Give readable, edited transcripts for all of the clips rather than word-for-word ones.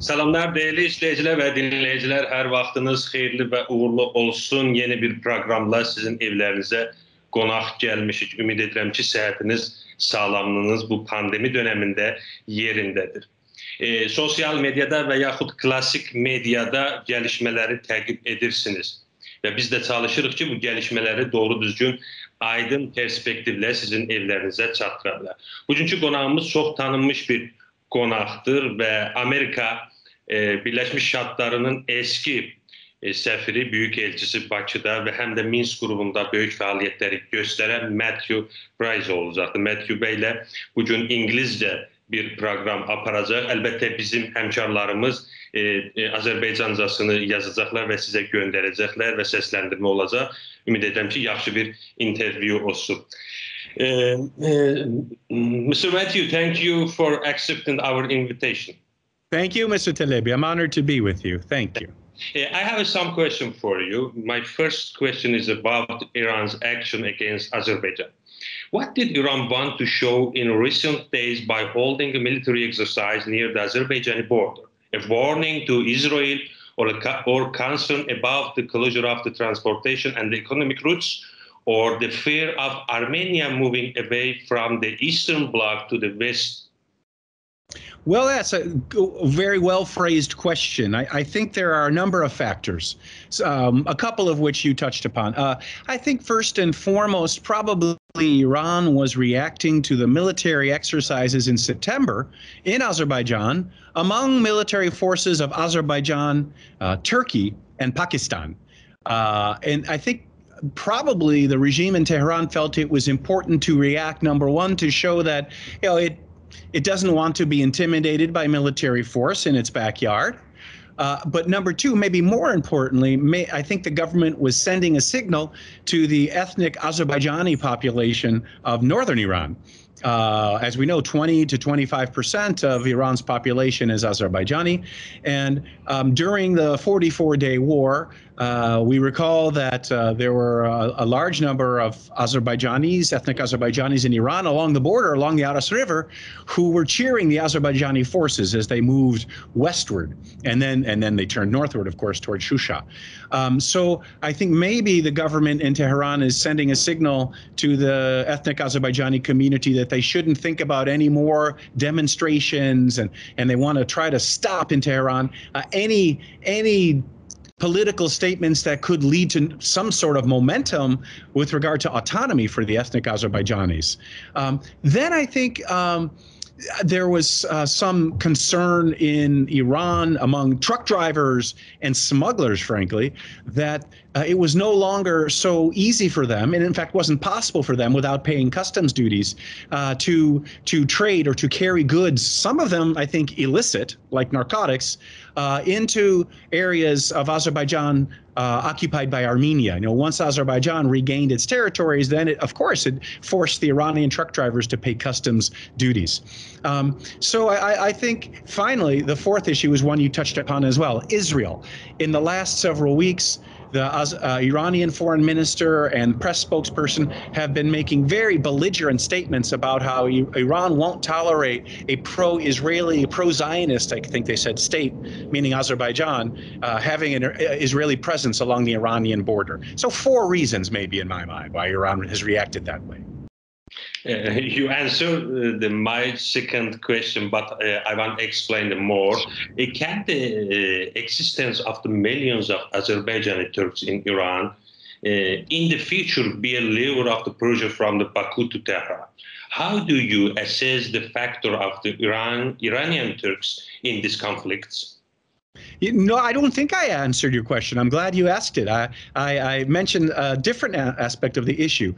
Salamlar değerli izleyiciler ve dinleyiciler. Her vaxtınız xeyirli ve uğurlu olsun. Yeni bir programla sizin evlerinize qonaq gelmişik. Ümid edirəm ki, səhhətiniz, sağlamlığınız bu pandemi döneminde yerindedir. Sosyal medyada ve yaxud klasik medyada gelişmeleri takip edirsiniz. Ve biz de çalışırıq ki, bu gelişmeleri doğru düzgün, aydın perspektifle sizin evlerinize çatdırarlar. Bugünkü qonağımız çox tanınmış bir qonaqdır ve Amerika Birleşmiş Ştatlarının eski səfiri, büyük elçisi Bakıda ve hem de Minsk grubunda büyük fəaliyyətləri gösteren Matthew Price olacaktır. Matthew Bey ile bugün İngilizce bir program aparacaq. Elbette bizim həmkarlarımız Azərbaycancasını yazacaqlar ve size gönderəcəklər ve seslendirme olacaq. Ümid edirəm ki, yaxşı bir interview olsun. Mr. Matthew, thank you for accepting our invitation. Thank you, Mr. Talebi. I'm honored to be with you. Thank you. I have some question for you. My first question is about Iran's action against Azerbaijan. What did Iran want to show in recent days by holding a military exercise near the Azerbaijani border? A warning to Israel or concern about the closure of the transportation and the economic routes, or the fear of Armenia moving away from the Eastern Bloc to the West? Well, that's a very well-phrased question. I think there are a number of factors, a couple of which you touched upon. I think first and foremost, probably Iran was reacting to the military exercises in September in Azerbaijan among military forces of Azerbaijan, Turkey, and Pakistan. And I think probably the regime in Tehran felt it was important to react, number one, to show that it doesn't want to be intimidated by military force in its backyard. But number two, maybe more importantly, I think the government was sending a signal to the ethnic Azerbaijani population of northern Iran. As we know, 20 to 25% of Iran's population is Azerbaijani. And during the 44-day war, we recall that there were a large number of Azerbaijanis, ethnic Azerbaijanis in Iran along the border, along the Aras River, who were cheering the Azerbaijani forces as they moved westward. And then they turned northward, of course, towards Shusha. So I think maybe the government in Tehran is sending a signal to the ethnic Azerbaijani community that they shouldn't think about any more demonstrations, and they want to try to stop in Tehran any political statements that could lead to some sort of momentum with regard to autonomy for the ethnic Azerbaijanis. Then I think there was some concern in Iran among truck drivers and smugglers, frankly, that it was no longer so easy for them, and in fact wasn't possible for them without paying customs duties, to trade or to carry goods, some of them I think illicit, like narcotics, into areas of Azerbaijan occupied by Armenia. Once Azerbaijan regained its territories, then of course it forced the Iranian truck drivers to pay customs duties. So I think finally the fourth issue is one you touched upon as well, Israel. In the last several weeks, the Iranian foreign minister and press spokesperson have been making very belligerent statements about how Iran won't tolerate a pro-Israeli, pro-Zionist, I think they said, state, meaning Azerbaijan, having an Israeli presence along the Iranian border. So 4 reasons, maybe, in my mind, why Iran has reacted that way. You answered my second question, but I want to explain more. Can the existence of the millions of Azerbaijani Turks in Iran in the future be a lever of the pressure from the Baku to Tehran? How do you assess the factor of the Iranian Turks in these conflicts? No, I don't think I answered your question. I'm glad you asked it. I mentioned a different aspect of the issue.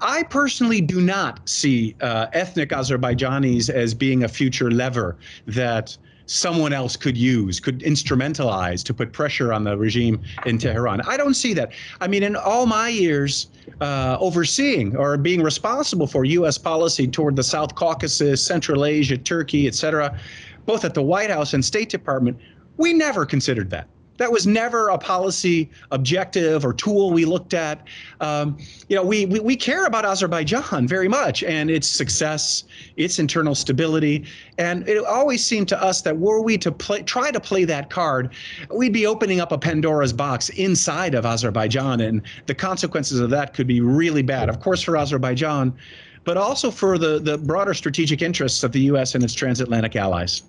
I personally do not see ethnic Azerbaijanis as being a future lever that someone else could use, could instrumentalize to put pressure on the regime in Tehran. I don't see that. I mean, in all my years overseeing or being responsible for U.S. policy toward the South Caucasus, Central Asia, Turkey, etc., both at the White House and State Department, we never considered that. That was never a policy objective or tool we looked at. We care about Azerbaijan very much and its success, its internal stability. And it always seemed to us that were we to try to play that card, we'd be opening up a Pandora's box inside of Azerbaijan. And the consequences of that could be really bad, of course, for Azerbaijan, but also for the broader strategic interests of the U.S. and its transatlantic allies.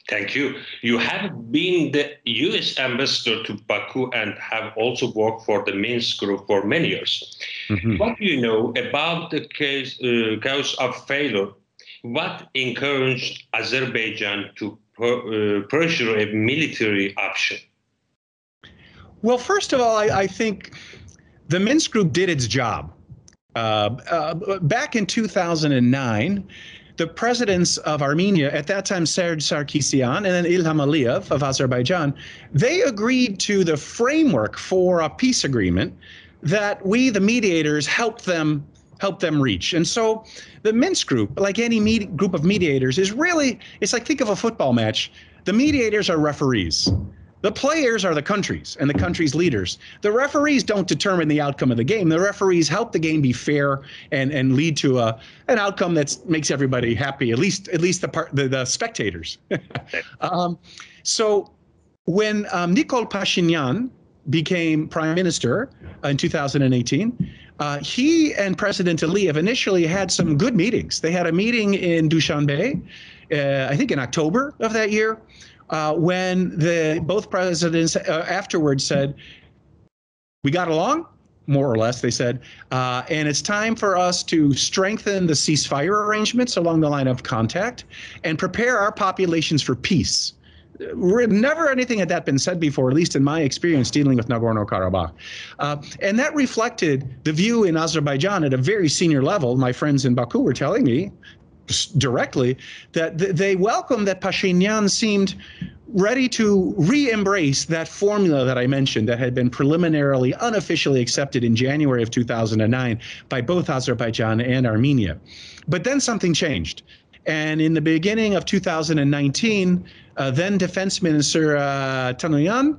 Thank you. You have been the U.S. ambassador to Baku and have also worked for the Minsk Group for many years. Mm-hmm. What do you know about the cause of failure? What encouraged Azerbaijan to pursue a military option? Well, first of all, I think the Minsk Group did its job. Back in 2009, the presidents of Armenia, at that time Serge Sarkisian and then Ilham Aliyev of Azerbaijan, they agreed to the framework for a peace agreement that we, the mediators, helped them reach. And so the Minsk Group, like any group of mediators, is really, it's like, think of a football match. The mediators are referees. The players are the countries and the country's leaders. The referees don't determine the outcome of the game. The referees help the game be fair and lead to an outcome that makes everybody happy, at least the spectators. So when Nikol Pashinyan became prime minister in 2018, he and President Aliyev initially had some good meetings. They had a meeting in Dushanbe, I think in October of that year, when both presidents afterwards said, we got along, more or less, they said, and it's time for us to strengthen the ceasefire arrangements along the line of contact and prepare our populations for peace. Never anything had that been said before, at least in my experience dealing with Nagorno-Karabakh. And that reflected the view in Azerbaijan at a very senior level. My friends in Baku were telling me directly that they welcomed that Pashinyan seemed ready to re-embrace that formula that I mentioned that had been preliminarily unofficially accepted in January of 2009 by both Azerbaijan and Armenia. But then something changed. And in the beginning of 2019, then Defense Minister Tanoyan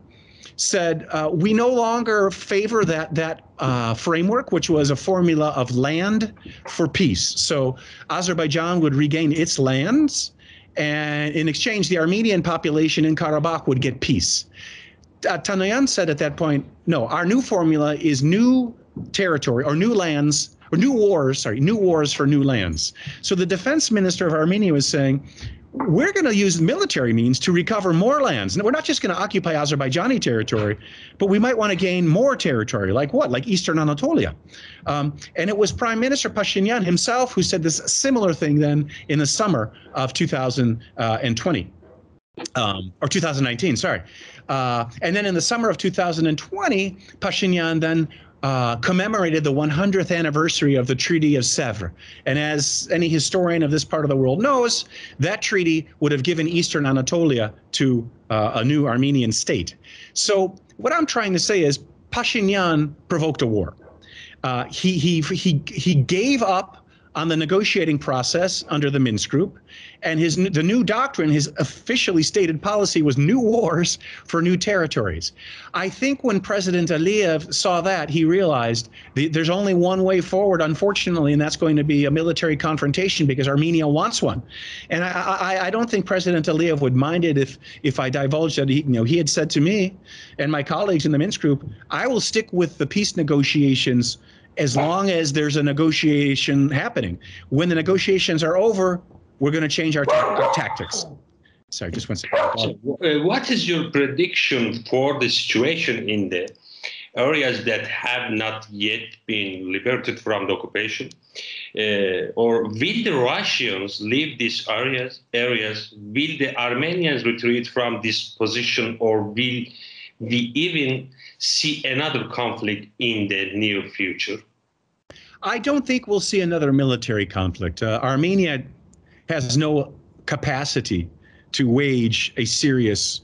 said, we no longer favor that framework, which was a formula of land for peace. So Azerbaijan would regain its lands, and in exchange, the Armenian population in Karabakh would get peace. Tanoyan said at that point, no, our new formula is new territory or new lands, or new wars for new lands. So the defense minister of Armenia was saying, we're going to use military means to recover more lands. And we're not just going to occupy Azerbaijani territory, but we might want to gain more territory. Like what? Like Eastern Anatolia. And it was Prime Minister Pashinyan himself who said this similar thing then in the summer of 2020. Or 2019, sorry. And then in the summer of 2020, Pashinyan then commemorated the 100th anniversary of the Treaty of Sèvres. And as any historian of this part of the world knows, that treaty would have given Eastern Anatolia to a new Armenian state. So what I'm trying to say is Pashinyan provoked a war. He gave up on the negotiating process under the Minsk Group, and the new doctrine, his officially stated policy, was new wars for new territories. I think when President Aliyev saw that, he realized there's only one way forward, unfortunately, and that's going to be a military confrontation because Armenia wants one. And I don't think President Aliyev would mind it if I divulged that he had said to me and my colleagues in the Minsk Group, I will stick with the peace negotiations as long as there's a negotiation happening. When the negotiations are over, we're going to change our tactics. Sorry, just one second. What is your prediction for the situation in the areas that have not yet been liberated from the occupation? Or will the Russians leave these areas? Will the Armenians retreat from this position, or will we even see another conflict in the near future? I don't think we'll see another military conflict. Armenia has no capacity to wage a serious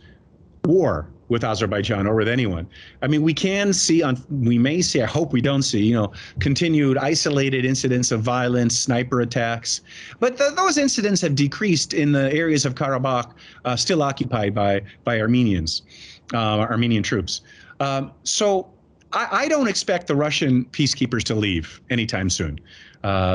war with Azerbaijan or with anyone. I mean, we may see, I hope we don't see, continued isolated incidents of violence, sniper attacks. But those incidents have decreased in the areas of Karabakh still occupied by Armenians. Armenian troops. So I don't expect the Russian peacekeepers to leave anytime soon.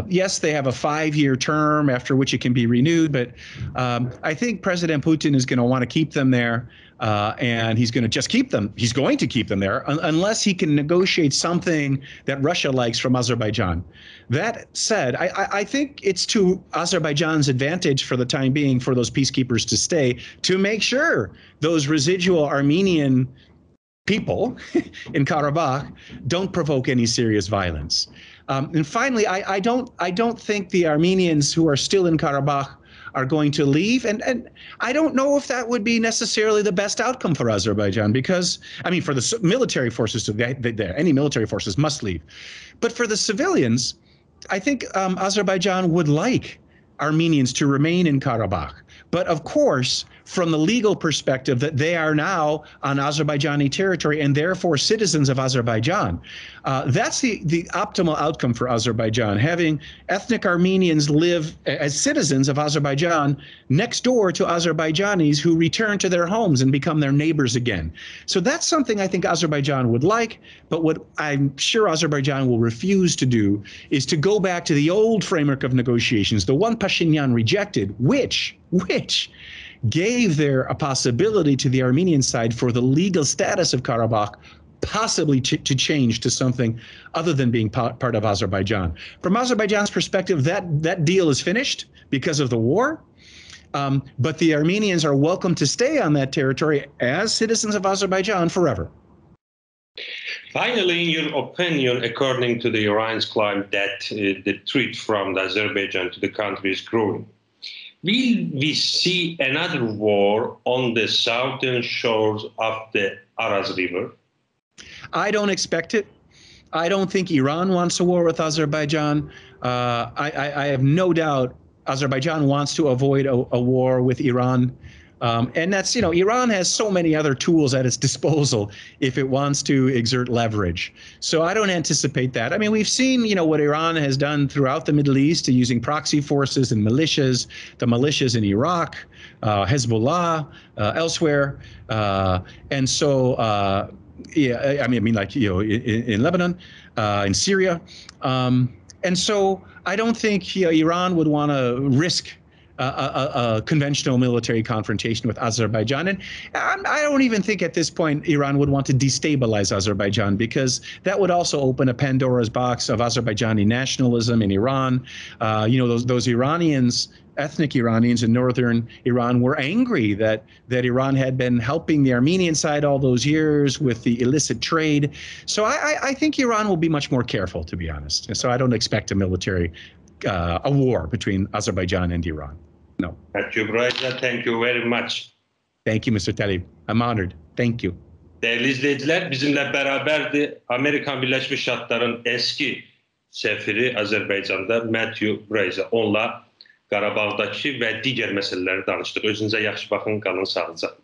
Yes, they have a 5-year term after which it can be renewed, but I think President Putin is going to want to keep them there, and he's going to just keep them. He's going to keep them there unless he can negotiate something that Russia likes from Azerbaijan. That said, I think it's to Azerbaijan's advantage for the time being for those peacekeepers to stay, to make sure those residual Armenian people in Karabakh don't provoke any serious violence. And finally, I don't think the Armenians who are still in Karabakh are going to leave. And I don't know if that would be necessarily the best outcome for Azerbaijan, because, I mean, for the military forces, any military forces must leave. But for the civilians, I think Azerbaijan would like Armenians to remain in Karabakh. But of course, from the legal perspective, that they are now on Azerbaijani territory and therefore citizens of Azerbaijan. That's the optimal outcome for Azerbaijan, having ethnic Armenians live as citizens of Azerbaijan next door to Azerbaijanis who return to their homes and become their neighbors again. So that's something I think Azerbaijan would like, but what I'm sure Azerbaijan will refuse to do is to go back to the old framework of negotiations, the one Pashinyan rejected, which gave there a possibility to the Armenian side for the legal status of Karabakh possibly to change to something other than being part of Azerbaijan. From Azerbaijan's perspective, that deal is finished because of the war, but the Armenians are welcome to stay on that territory as citizens of Azerbaijan forever. Finally, in your opinion, according to the Iran's claim that the threat from Azerbaijan to the country is growing, will we see another war on the southern shores of the Araz River? I don't expect it. I don't think Iran wants a war with Azerbaijan. I have no doubt Azerbaijan wants to avoid a war with Iran. And that's, Iran has so many other tools at its disposal if it wants to exert leverage. So I don't anticipate that. I mean, we've seen, what Iran has done throughout the Middle East using proxy forces and militias, the militias in Iraq, Hezbollah, elsewhere. And so, yeah, I mean, like, in Lebanon, in Syria. And so I don't think Iran would want to risk a conventional military confrontation with Azerbaijan. And I don't even think at this point Iran would want to destabilize Azerbaijan, because that would also open a Pandora's box of Azerbaijani nationalism in Iran. Those Iranians, ethnic Iranians in northern Iran, were angry that Iran had been helping the Armenian side all those years with the illicit trade. So I think Iran will be much more careful, to be honest. And so I don't expect a war between Azerbaijan and Iran. No. Thank you, Brayza. Thank you very much. Thank you, Mr. Talib. I'm honored. Thank you. Değerli izleyiciler, bizimle beraberdi Amerikan Birleşmiş Ştatları'nın eski sefiri Azerbaycan'da Matthew Brayza. Onunla Qarabağdakı və digər məsələləri danışdıq. Özünüzə yaxşı baxın, qalın sağlıcaqla.